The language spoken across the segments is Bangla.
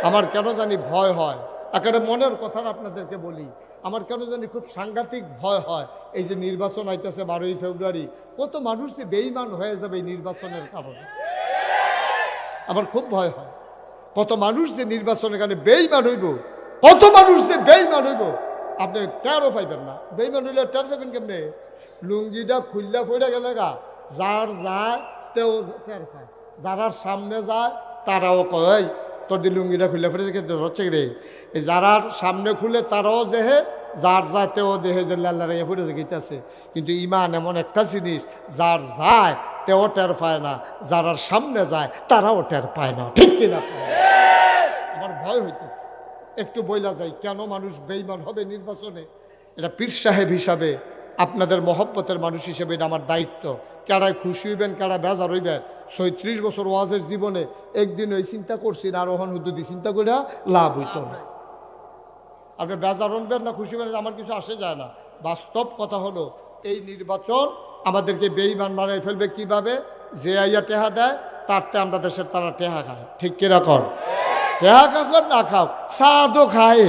আমার কেন জানি ভয় হয়, একেবারে মনের কথা আপনাদেরকে বলি, আমার কেন জানি খুব সাংঘাতিক ভয় হয়। এই যে নির্বাচন আইতেছে 12ই ফেব্রুয়ারি, কত মানুষ যে বেঈমান হয়ে যাবে এই নির্বাচনের কারণে, আমার খুব ভয় হয়। কত মানুষ যে নির্বাচনের কারণে বেঈমান হইব, কত মানুষ যে বেঈমান হইব, আপনি টেরও পাইবেন না। বেঈমান হইলে টের পাবেন কেমনে? লুঙ্গিটা খুললা ফইরা গেলে গা, যার যায় তেও টের পায়, যারা সামনে যায় তারাও কয় তোর দি লুঙ্গিটা খুলে ফেলে হচ্ছে রে। এই যারা সামনে খুলে তারাও দেহে, যার যায় তেও দেহে যে লাল্লা রেগে ফুটে গেছে। কিন্তু ইমান এমন একটা জিনিস, যার যায় তেও টের পায় না, যারা সামনে যায় তারাও টের পায় না, ঠিক কিনা? আমার ভয় হইতেছে। একটু বইলা যায় কেন মানুষ বেঈমান হবে নির্বাচনে। এটা পীর সাহেব হিসাবে, আপনাদের মহব্বতের মানুষ হিসেবে এটা আমার দায়িত্ব। কারায় খুশি হইবেন, কারা বেজার হইবেন। ৩৬ বছর ওয়াজের জীবনে একদিন ওই চিন্তা করছি না, আরোহণ হুদ্দুদি চিন্তা করে লাভ হইত না। আপনি বেজার হবেন না খুশি হবেন, আমার কিছু আসে যায় না। বাস্তব কথা হলো এই নির্বাচন আমাদেরকে বেঈমান বানাই ফেলবে কিভাবে? যে আইয়া টেহা দেয় তারতে আমরা দেশের তারা টেহা খায়, ঠিক কিরকম? টেহা কাকর না খাও, সাদও খায়।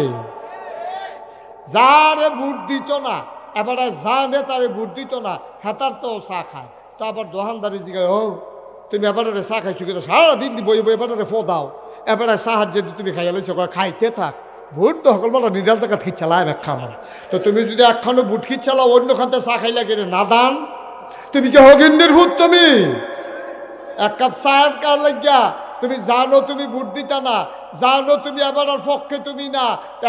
যারে ভোট দিত না, এবারে যা নেতারে ভোট দিত না, হেতার তো চা খায়। তো আবার দোকানদারি জিগায়, ও তুমি এবারে চা খাইছো কিন্তু সারাদিন বই বই এবারে ফো দাও, এবারে সাহায্য যদি তুমি খাইয়া লইছো খাইতে থাক। ভোট তো সকল বলো নিরাল জায়গা খিচ্ছালাম একখানো। তো তুমি যদি একখানো ভোট খিচ্ছালাও, অন্য খানতে চা খাইলা কেন না দান? তুমি কি হগিন্নির ভূত? তুমি এক কাপ চায়ের কার লাগিয়া তুমি জানো তুমি ভোট দিতা না, জানো তুমি এবার পক্ষে তুমি না,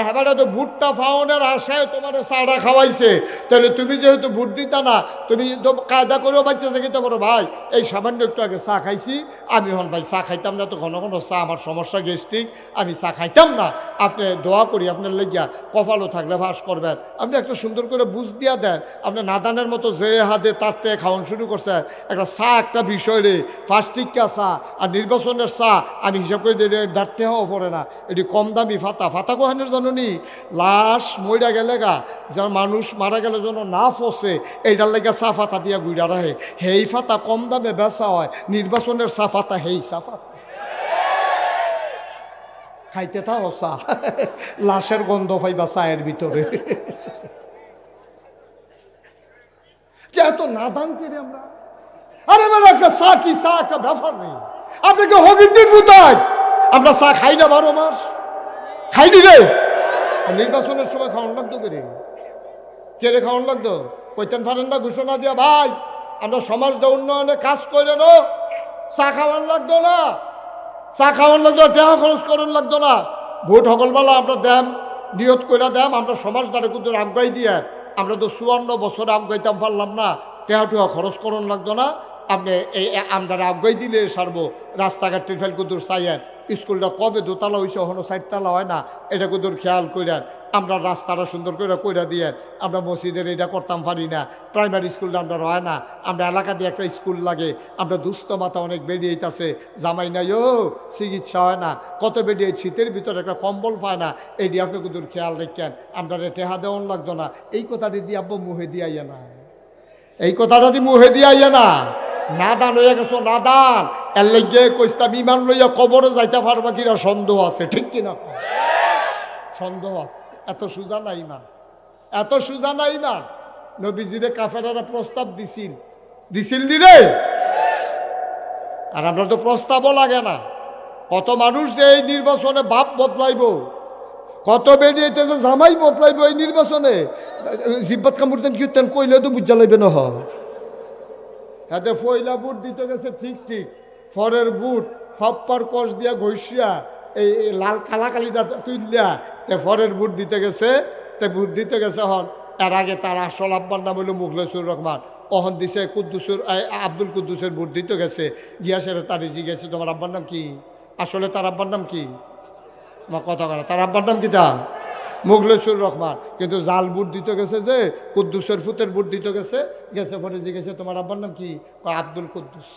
এবারে তো ভোটটা ফাউনের আশায় তোমার চাটা খাওয়াইছে, তাহলে তুমি যেহেতু ভোট দিতা না, তুমি তো কায়দা করেও বাচ্চা যেতে পারো, ভাই এই সামান্য একটু আগে চা খাইছি, আমি হন ভাই চা খাইতাম না, তো ঘন ঘন চা আমার সমস্যা গ্যাস্ট্রিক, আমি চা খাইতাম না। আপনি দোয়া করি আপনার লেগিয়া কপালও থাকলে ভাস করবেন, আপনি একটা সুন্দর করে বুঝ দিয়া দেন। আপনি নাদানের মতো যে হাতে তার থেকে খাওয়ান শুরু করছেন, একটা চা একটা বিষয় রে, ফার্স্টিকা চা আর নির্বাচনের চা আমি হিসাব করে দাঁড়তে হওয়া পড়ে না। এটি কম দামি ফাতা, ফাতা কোহানের জানুনি লাশ মইরা গেলে গা, যার মানুষ মারা গেলে যেন না ফসে এইটার লেগে চা ফাতা দিয়া গুইরা রাখে, হেই ফাতা কম দামে বেচা হয়, নির্বাচনের চা ফাতা হেই চা ফাতা খাইতে থাও চা, লাশের গন্ধ পাইবা চায়ের ভিতরে। যে এত নাদান করে আমরা, আরে মানে একটা চা কি চা একটা ব্যাপার নেই। আপনাকে হগিন্ডির ভূতায় আমরা চা খাই না 12 মাস, খাইনি রে। নির্বাচনের সময় খাওয়ান লাগতো করে, কে রে খাওয়ান লাগতো? কইতেন ফারেন না ঘোষণা দিয়া, ভাই আমরা সমাজটা উন্নয়নে কাজ করে নো, চা খাওয়ান লাগতো না, চা খাওয়ান লাগতো, টাকা খরচ করুন লাগতো না। ভোট সকলবেলা আমরা দেম, নিয়ত করে দেম, আমরা সমাজটারে কিন্তু আগাই দিয়ে, আমরা তো 54 বছর আগাইতাম পারলাম না, টেহা টুয়া খরচ করুন লাগতো না। আপনি এই আমরা আগাই দিলে সারবো। রাস্তাঘাটের ফেল কুদুর চাইয়েন, স্কুলটা কবে দোতলা হয়েছে এখনো 4 তলা হয় না, এটা কুদুর খেয়াল করেন। আমরা রাস্তাটা সুন্দর করে কইরা দিয়েন। আমরা মসজিদের এটা করতাম পারি না, প্রাইমারি স্কুলটা আমরা হয় না, আমরা এলাকা দিয়ে একটা স্কুল লাগে। আমরা দুস্থ মাথা অনেক বেরিয়েছে, জামাই নাই ও চিকিৎসা হয় না, কত বেরিয়ে শীতের ভিতরে একটা কম্বল পায় না, এইটি আপনি কুদুর খেয়াল রেখেন। আমরা টেহা দেওয়ান লাগতো না, এই কথাটি দিয়ে আব্বু মুহে দিয়াইয়া না, এই কথাটা দিয়ে মুহে দিয়াইয়া না। নাদান হয়ে গেছো, নাদান। এর লেগে কইস্তাম ইমান লইয়া কবরে যাইতে পারবা কিনা সন্দেহ আছে, ঠিক কিনা? সন্দেহ আছে, এত সুজা না ইমান, এত সুজা না ইমান। নবীজিরে কাফেরারা প্রস্তাব দিছিল নি রে? আর আমরা তো প্রস্তাবও লাগে না। কত মানুষ যে এই নির্বাচনে বাপ বদলাইব, কত বেরিয়েছে জামাই বদলাইব এই নির্বাচনে। জিব্বাত কামড়তেন কীর্তেন কইলে তো বুঝা লাগবে না। হাতে ফয়লা বুট দিতে গেছে, ঠিক ঠিক ফরের বুট ফাপ্পার কষ দিয়া ঘষিয়া এই লাল কালাকালিটা তুললিয়া তে ফরের বুট দিতে গেছে, তে বুট দিতে গেছে। হন এর আগে তার আসল আব্বার নাম হইল মুখলেসুর রহমান, অহন দিছে কুদ্দুসুর আব্দুল কুদ্দুসের বুট দিতে গেছে। গিয়া সেরে তার জিজ্ঞেস তোমার আব্বার নাম কি? আসলে তার আব্বার নাম কি? আমার কথা করা, তার আব্বার নাম কি? তা মুখলেসুর রহমান। কিন্তু জাল বুট দিতে গেছে, যে কুদ্দুসের ফুতের বুট দিতে গেছে, গেছে পরে জিজ্ঞেসে তোমার আব্বার নাম কি? আব্দুল কুদ্দুস।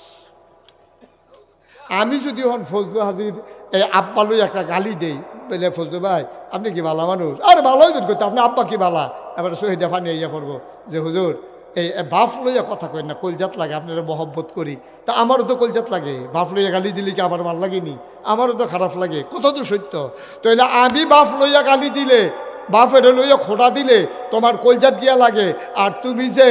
আমি যদি হন ফজলু হাজির এই আব্বা লই একটা গালি দেই, বলে ফজলু ভাই আপনি কি ভালো মানুষ? আরে ভালোই বের করতে, আপনি আব্বা কি ভালা? এবার শহীদে ফানি ইয়া করবো যে হুজুর এই বাফ লইয়া কথা কই না, কলজাত লাগে, আপনারা মহব্বত করি, তা আমারও তো কলজাত লাগে। বাফ লইয়া গালি দিলে কি আমার ভাল লাগেনি? আমারও তো খারাপ লাগে, কথা তো সত্য। তো এলে আমি বাফ লইয়া গালি দিলে, বাফের লইয়া খোটা দিলে তোমার কলজাত গিয়া লাগে। আর তুমি যে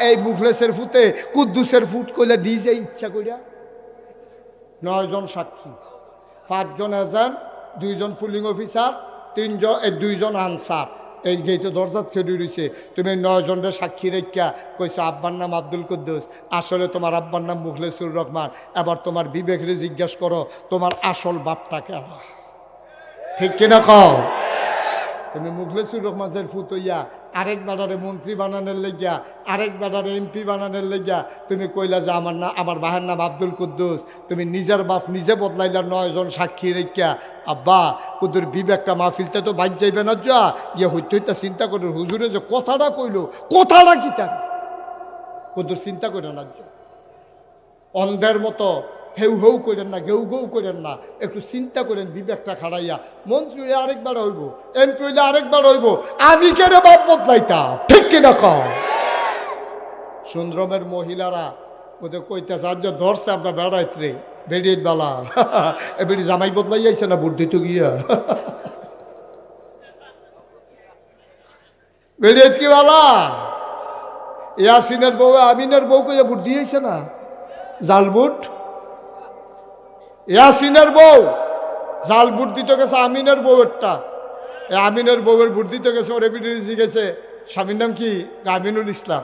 এই মুখলেসের ফুতে কুদ্দুসের ফুট কইলে নিজে ইচ্ছা করিয়া 9 জন সাক্ষী, 5 জন এজেন্ট, 2 জন পুলিং অফিসার, 2 জন আনসার, এই গেইতে দরজাত খেয়ে রয়েছে। তুমি 9 জনের সাক্ষী রেখা কইছো আব্বার নাম আব্দুল কুদ্দুস, আসলে তোমার আব্বার নাম মুখলেসুর রহমান। এবার তোমার বিবেকরে জিজ্ঞাসা করো তোমার আসল বাপটা কেডা? ঠিক কিনা কও? তুমি মুখলেসুর রহমানের ফুতইয়া আরেক বেটারে মন্ত্রী বানানোর লেগিয়া, আরেক বেটারে এমপি বানানোর লেগিয়া তুমি কইলা যে আমার বাহের নাম আব্দুল কুদ্দুস। তুমি নিজের বাপ নিজে বদলাইলা 9 জন সাক্ষী রেখা। আব্বা কুদ্দুর বিবেকটা মাহফিলতে তো বাইর যাইবে না, যা গিয়ে হইতে হইতে চিন্তা করে হুজুরে যে কথাটা কইলো, কথাটা কি তার কুদ্দুর চিন্তা করে না। অন্ধের মতো হেউ হেউ করেন না, গেউ গেউ করেন না, একটু চিন্তা করেন বিবেকটা খাড়াইয়া। মন্ত্রী হইলে আরেকবার হইব, এমপি হইলে আরেকবার হইব, আমি কেন বাপ বদলাইতাম? ঠিক কিনা কও? সুন্দরমের মহিলারা ওদের কইতেছে আজ ধরছে আমরা বেড়াইতে বেড়িয়ে বেলা এ বেড়ি জামাই বদলাই যাইছে না বুদ্ধি তো গিয়া বেড়িয়ে কি বালা ইয়াসিনের বউ আমিনের বউ কইয়া বুদ্ধি হয়েছে না জালবুট। ইয়াসিনের বউ জাল বুট দিতে গেছে আমিনের বউয়েরটা, আমিনের বউয়ের বুট দিতে গেছে, ওর এবিডির জিগেছে স্বামীর নাম কি? আমিনুল ইসলাম।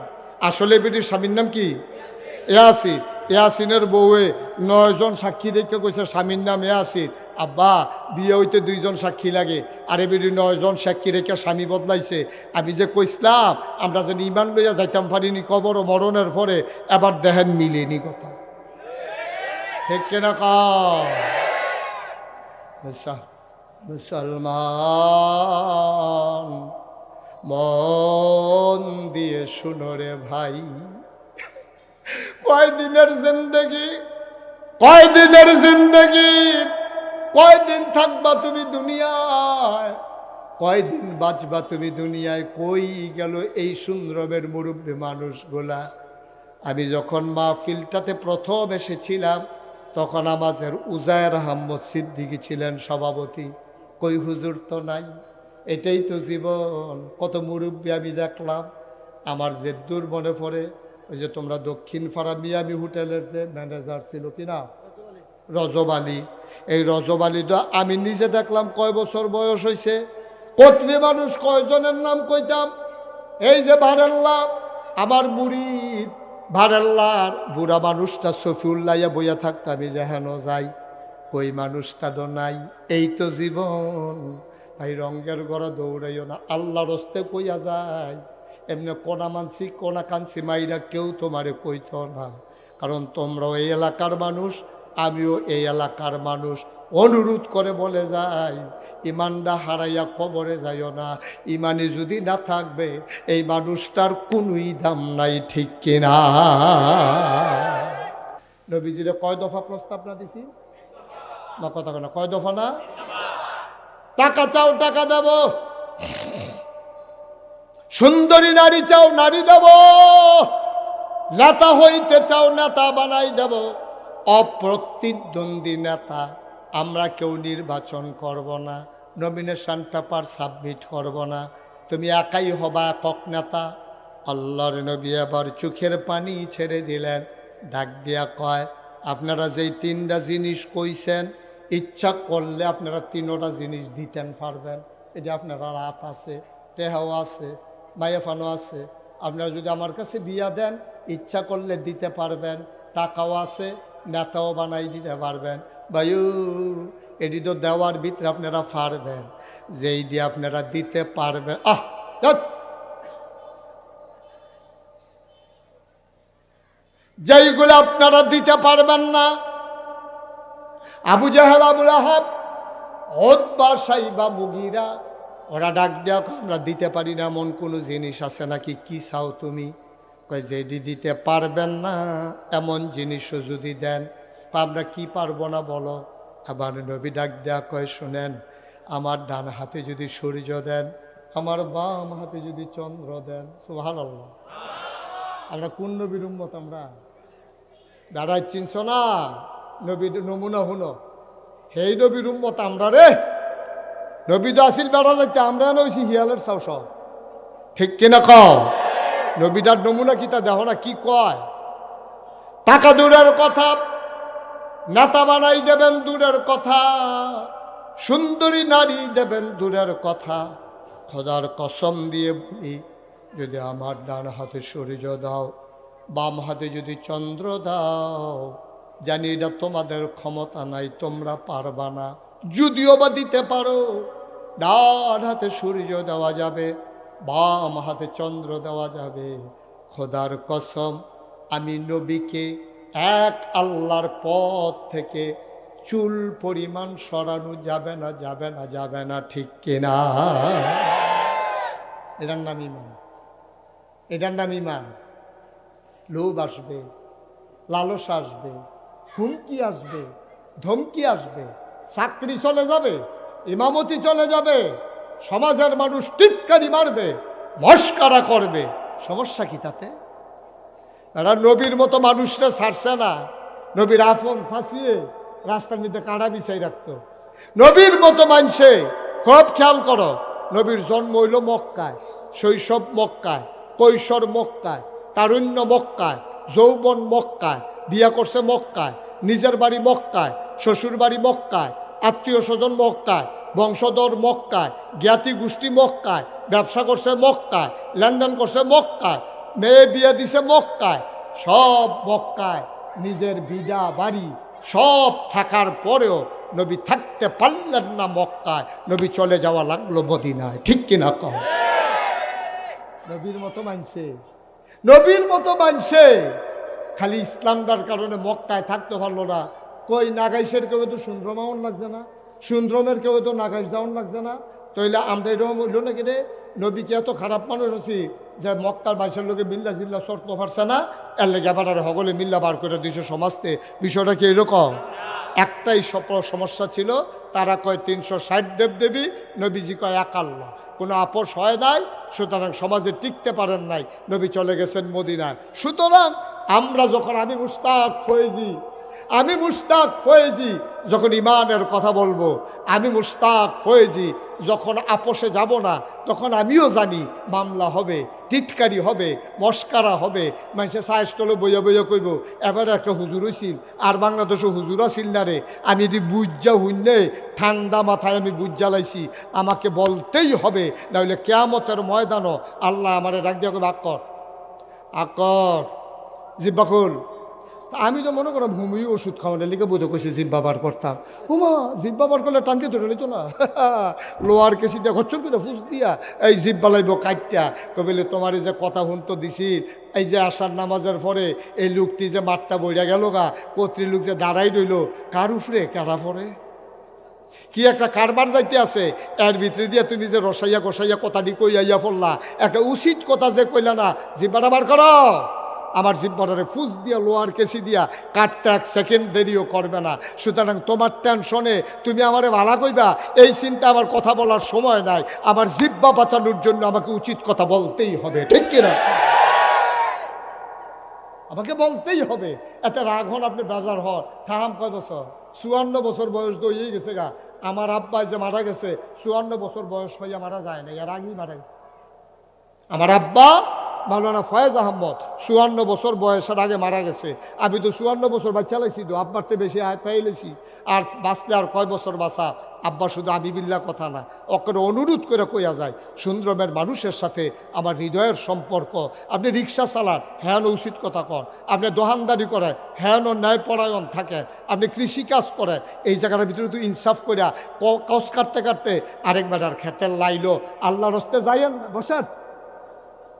আসলে এবিডির স্বামীর নাম কি? ইয়াসিন। ইয়াসিনের বউয়ে 9 জন সাক্ষী দেখে কইছে স্বামীর নাম ইয়াসিন। আব্বা বিয়ে হইতে 2 জন সাক্ষী লাগে, আর এবিডি 9 জন সাক্ষী রেখে স্বামী বদলাইছে। আমি যে কইসলাম আমরা যেন ইমান লইয়া যাইতাম পারিনি কবর ও মরণের পরে, এবার দেখেন মিলেনি কথা। ঠিক কিনা কও? মুসলমান মন দিয়ে শুনো রে ভাই, কয়দিনের জিন্দগি, কয়দিনের জিন্দগি, কয়দিন থাকবা তুমি দুনিয়ায়, কয়দিন বাঁচবা তুমি দুনিয়ায়। কই গেল এই সুন্দরমের মুরব্বী মানুষগুলা? আমি যখন মাহফিলটাতে প্রথম এসেছিলাম তখন আমাদের উজায়ের আহমদ সিদ্দিকী ছিলেন সভাপতি। কই হুজুর তো নাই, এটাই তো জীবন। কত মুরব্বী আমি দেখলাম। আমার যে দূর মনে পড়ে ওই যে তোমরা দক্ষিণ পাড়া মিয়ামি হোটেলের যে ম্যানেজার ছিল কিনা রজব আলী, এই রজব আলী তো আমি নিজে দেখলাম কয় বছর বয়স হয়েছে। কতলি মানুষ কয়জনের নাম কইতাম, এই যে ভারেল্লা আমার মুরিদ, ভারেল্লার বুড়া মানুষটা সফিউল্লাইয়া বইয়া থাকতো, আমি যেহেন যাই কই মানুষটা তো নাই। এই তো জীবন ভাই, রঙ্গের গড়া দৌড়াইও না, আল্লাহর হস্তে কইয়া যায়। এমনি কোনা মানসি কোনা কানসি মাইরা কেউ তোমারে কইত না, কারণ তোমরাও এই এলাকার মানুষ, আমিও এই এলাকার মানুষ। অনুরোধ করে বলে যাই ইমানটা হারাইয়া কবরে যাইও না। ইমানে যদি না থাকবে এই মানুষটার কোনোই দাম নাই। ঠিক কিনা? নবীজিরে কয় দফা প্রস্তাব না দিছি না? কথা কেন কয় দফা না? টাকা চাও টাকা দেব, সুন্দরী নারী চাও নারী দেব, নেতা হইতে চাও নেতা বানাই দেব, অপ্রতিদ্বন্দ্বী নেতা আমরা কেউ নির্বাচন করব না, নমিনেশন পেপার সাবমিট করব না, তুমি একাই হবা একক নেতা। আল্লাহর নবী আবার চোখের পানি ছেড়ে দিলেন, ডাক দিয়া কয় আপনারা যেই 3টা জিনিস কইছেন ইচ্ছা করলে আপনারা 3টা জিনিস দিতেন পারবেন। এই যে আপনারা রাত আছে, টেহাও আছে, মায়াফানো আছে, আপনারা যদি আমার কাছে বিয়া দেন ইচ্ছা করলে দিতে পারবেন, টাকাও আছে, নেতাও বানাই দিতে পারবেন। বায়ু এটি তো দেওয়ার ভিতরে আপনারা পারবেন, যেই দিয়ে আপনারা দিতে পারবেন। যেইগুলো আপনারা দিতে পারবেন না, আবু জাহেল, আবুল আহাব, উতবা, সাইবা, মুগীরা, ওরা ডাক দেওয়া আমরা দিতে পারি না এমন কোনো জিনিস আছে নাকি? কি চাও তুমি? কয় যেদি দিতে পারবেন না এমন জিনিসও যদি দেন তা আমরা কি পারবো না বলো? আবার নবী ডাক দেয়া কয় শুনেন, আমার ডান হাতে যদি সূর্য দেন, আমার বাম হাতে যদি চন্দ্র দেন, সুবহানাল্লাহ, আমরা কোন নবীর উম্মত? আমরা বেড়াই চিনছ না? নবীর নমুনা হুনো, সেই নবীর উম্মত আমরা রে। নবী তো আসিল বেড়া যাইতে, আমরা নইছি হিয়ালের চাও সব। ঠিক কিনা কও? নবীটার নমুনা কি তা দেখো না কি কয়? টাকা দূরের কথা, নেতা বানাই দেবেন দূরের কথা, সুন্দরী নারী দেবেন দূরের কথা। খোদার কসম দিয়ে বলি, যদি আমার ডান হাতে সূর্য দাও, বাম হাতে যদি চন্দ্র দাও, জানি এটা তোমাদের ক্ষমতা নাই, তোমরা পারবা না। যদিও বা দিতে পারো, ডান হাতে সূর্য দেওয়া যাবে, বাম হাতে চন্দ্র দেওয়া যাবে। খোদার কসম, আমি নবীকে এক আল্লাহর পথ থেকে চুল পরিমাণ সরানো যাবে না, যাবে না, যাবে না। ঠিক কিনা? এটার নাম ইমান, এটার নাম ইমান। লোভ আসবে, লালস আসবে, হুমকি আসবে, ধমকি আসবে, চাকরি চলে যাবে, ইমামতি চলে যাবে, সমাজের মানুষ টিটকারি মারবে, মস্কারা করবে। সমস্যা কি তাতে? এরা নবীর মতো মানুষরা ছাড়ছে না। নবীর আফন ফাঁসিয়ে রাস্তার মধ্যে কাঁড়া বিছাই রাখতো। নবীর মতো মানুষে খুব খেয়াল করো, নবীর জন্ম হইল মক্কায়, শৈশব মক্কায়, কৈশোর মক্কায়, তারুণ্য মক্কায়, যৌবন মক্কায়, বিয়া করছে মক্কায়, নিজের বাড়ি মক্কায়, শ্বশুর বাড়ি মক্কায়, আত্মীয় স্বজন মক্কায়, বংশধর মক্কায়, জ্ঞাতি গোষ্ঠী মক্কায়, ব্যবসা করছে মক্কায়, লেনদেন করছে মক্কায়, মেয়ে বিয়ে দিছে মক্কায়, সব মক্কায়। নিজের বিডা বাড়ি সব থাকার পরেও নবী থাকতে পারলেন না মক্কায়, নবী চলে যাওয়া লাগলো মদিনায়। ঠিক কিনা কও? নবীর মতো মানছে, নবীর মতো মানছে, খালি ইসলামটার কারণে মক্কায় থাকতে পারলো না। কই নাগাইশের কেউ তো সুন্দরমাউন লাগছে না, সুন্দরমের কেউ তো নাগাইশ যাওয়ান লাগছে না। তইলে আমরা এরকম হইল নাকি রে? নবী কি এত খারাপ মানুষ আছি যে মক্কার বাইশের লোকে মিল্লা জিল্লা শর্ত পারছে না, এর লেগে আবার আর হগলে মিল্লা বার করে দিয়েছে সমাজতে? বিষয়টা কি এরকম? একটাই সমস্যা ছিল, তারা কয় 360 দেবদেবী, নবীজি কয় এক আল্লাহ। কোনো আপোষ হয় নাই, সুতরাং সমাজে টিকতে পারেন নাই, নবী চলে গেছেন মদিনায়। সুতরাং আমরা যখন, আমি মুশতাক ফয়েজি যখন ইমানের কথা বলবো, আমি মুশতাক ফয়েজি যখন আপোষে যাব না, তখন আমিও জানি মামলা হবে, টিটকারি হবে, মস্কারা হবে, মানুষের সাইস্টলে বইয়া বইয়া কইব এবারে একটা হুজুর হইছিল, আর বাংলাদেশে হুজুর আছিল না রে। আমি যদি বুঝা হইনে ঠান্ডা মাথায় আমি বুঝা লাইছি, আমাকে বলতেই হবে, নাহলে কিয়ামতের ময়দানও আল্লাহ আমারে ডাক দিয়া কইবে আকর জিব্বাকুল। আমি তো মনে করলাম হুমি ওষুধ খাওয়ানোর লিখে বোধ কইছে জিব্বা বার করতাম। হুমা জিব্বা বার করলে টানতে ধরে নিত না, লোয়ার কেসি দিয়া ঘচ্চর করে ফুস দিয়া এই জিব্বা লাইব কাটটা কবিলে তোমার এই যে কথা হুনতো দিছিল, এই যে আসার নামাজের পরে এই লোকটি যে মাঠটা বইরা গেল গা, কর্তৃ লোক যে দাঁড়াই রইল, কার উফরে কারা পরে কি একটা কারবার যাইতে আছে, এর ভিতরে দিয়ে তুমি যে রসাইয়া কষাইয়া কথাটি কইয়া পড়লা, একটা উচিত কথা যে কইলা না, জিব্বাটা বার করো। আমার জিব্বাটারে ফুস দিয়া লোয়ার কেসি দিয়া কাটতে 1 সেকেন্ড দেরিও করবে না। সুতরাং তোমার টেনশনে তুমি আমারে ভালা কইবা, এই চিন্তা আমার কথা বলার সময় নাই। আমার জিব্বা বাঁচানোর জন্য আমাকে উচিত কথা বলতেই হবে। ঠিক কিনা? আমাকে বলতেই হবে। এত রাগ হন, আপনি বেজার হন। থাম কয় বছর? 54 বছর বয়স দইয়েই গেছে গা। আমার আব্বা যে মারা গেছে 54 বছর বয়স হইয়া মারা যায় না, এর আগেই মারা গেছে। আমার আব্বা মাওলানা ফয়েজ আহমদ 54 বছর বয়সের আগে মারা গেছে। আমি তো 54 বছর বাচ্চা লাইছি, তো আব্বার তো বেশি পাইলেছি। আর বাঁচলে আর কয় বছর বাঁচা? আব্বা শুধু আমি বিল্লা কথা না, ওকে অনুরোধ করে কইয়া যায়, সুন্দরমের মানুষের সাথে আমার হৃদয়ের সম্পর্ক। আপনি রিক্সা চালান, হ্যাঁ উচিত কথা কর। আপনি দোকানদারি করেন, হ্যাঁ ন্যায়পরায়ণ থাকেন। আপনি কৃষিকাজ করেন, এই জায়গাটার ভিতরে তো ইনসাফ করিয়া কস কাটতে কাটতে আরেকবার আর খেতের লাইলো। আল্লাহর হস্তে যাইয়েন না, বসেন,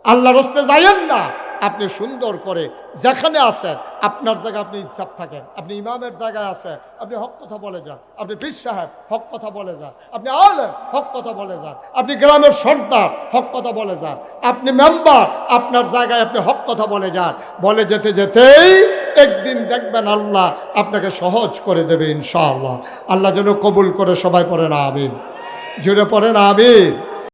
আল্লাহর হস্তে যাইয়েন না। আপনি সুন্দর করে যেখানে আছেন, আপনার জায়গায় আপনি ইনসাফ থাকেন। আপনি ইমামের জায়গায় আছেন, আপনি হক কথা বলে যান। আপনি পীর সাহেব, হক কথা বলে যান। আপনি আলেম, হক কথা বলে যান। আপনি গ্রামের সর্দার, হক কথা বলে যান। আপনি মেম্বার, আপনার জায়গায় আপনি হক কথা বলে যান। বলে যেতে যেতেই একদিন দেখবেন আল্লাহ আপনাকে সহজ করে দেবে ইনশাআল্লাহ। আল্লাহ যেন কবুল করে। সবাই পড়েন আমিন, জুড়ে পড়েন আমিন।